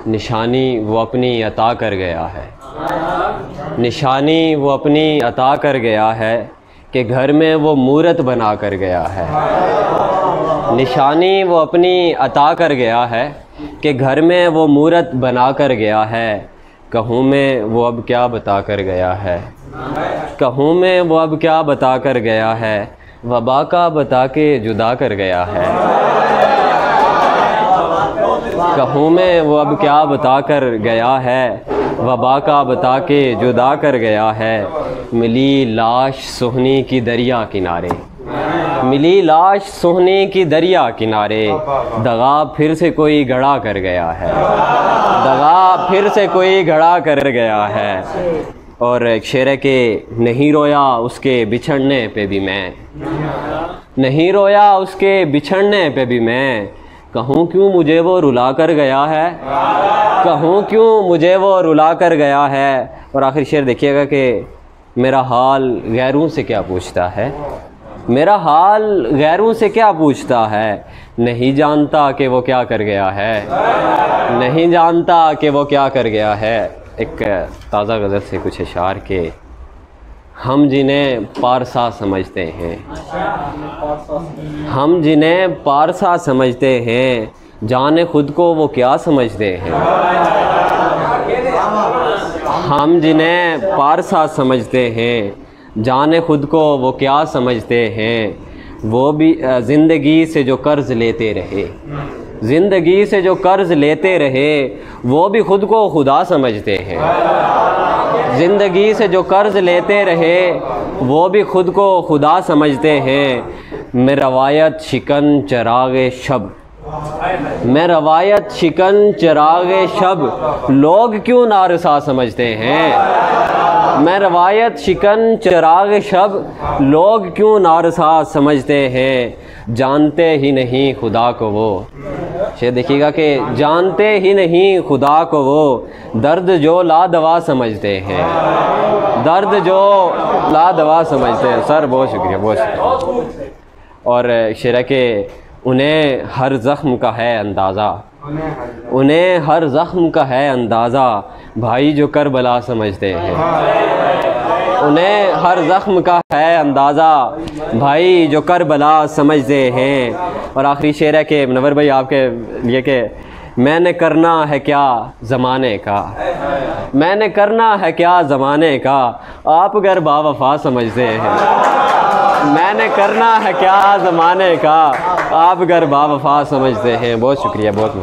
निशानी वो अपनी अता कर गया है, निशानी वो अपनी अता कर गया है कि घर में वो मूरत बना कर गया है। निशानी वो अपनी अता कर गया है कि घर में वो मूरत बना कर गया है। कहूँ मैं वो अब क्या बता कर गया है, कहूँ मैं वो अब क्या बता कर गया है, वबा का बता के जुदा कर गया है। कहूँ मैं वो अब क्या बता कर गया है, वबा का बता के जुदा कर गया है। मिली लाश सोहनी की दरिया किनारे, मिली लाश सोहनी की दरिया किनारे, दगा फिर से कोई गड़ा कर गया है, दगा फिर से कोई गड़ा कर गया है। और एक शेर है कि नहीं रोया उसके बिछड़ने पे भी मैं, नहीं रोया उसके बिछड़ने पे भी मैं, कहूँ क्यों मुझे वो रुला कर गया है, कहूँ क्यों मुझे वो रुला कर गया है। और आखिर शेर देखिएगा कि मेरा हाल गैरों से क्या पूछता है, मेरा हाल गैरों से क्या पूछता है, नहीं जानता कि वो क्या कर गया है, नहीं जानता कि वो क्या कर गया है। एक ताज़ा गज़ल से कुछ अशार के हम जिन्हें पारसा समझते हैं, हम जिन्हें पारसा समझते हैं, जाने खुद को वो क्या समझते हैं। हम जिन्हें पारसा समझते हैं, जाने खुद को वो क्या समझते हैं। वो भी ज़िंदगी से जो कर्ज़ लेते रहे, ज़िंदगी से जो कर्ज़ लेते रहे, वो भी खुद को खुदा समझते हैं। ज़िंदगी से जो कर्ज़ लेते रहे, वो भी खुद को खुदा समझते हैं। मैं रवायत शिकन चरागे शब, मैं रवायत शिकन चरागे शब, लोग क्यों नारसा समझते हैं। मैं रवायत शिकन चरागे शब, लोग क्यों नारसा समझते हैं। जानते ही नहीं खुदा को वो, शेर देखिएगा कि जानते ही नहीं खुदा को वो, दर्द जो लादवा समझते हैं, दर्द जो लादवा समझते हैं। सर बहुत शुक्रिया, बहुत शुक्रिया। और शेर है कि उन्हें हर ज़ख्म का है अंदाज़ा, उन्हें हर ज़ख्म का है अंदाज़ा, भाई जो करबला समझते हैं। उन्हें हर ज़ख्म का है अंदाज़ा, भाई जो करबला समझते हैं। और आखिरी शेर है कि मुनव्वर भाई आपके लिए कि मैंने करना है क्या ज़माने का, मैंने करना है क्या ज़माने का, आप अगर बावफ़ा समझते हैं। मैंने करना है क्या ज़माने का, आप अगर बावफ़ा समझते हैं। बहुत शुक्रिया, बहुत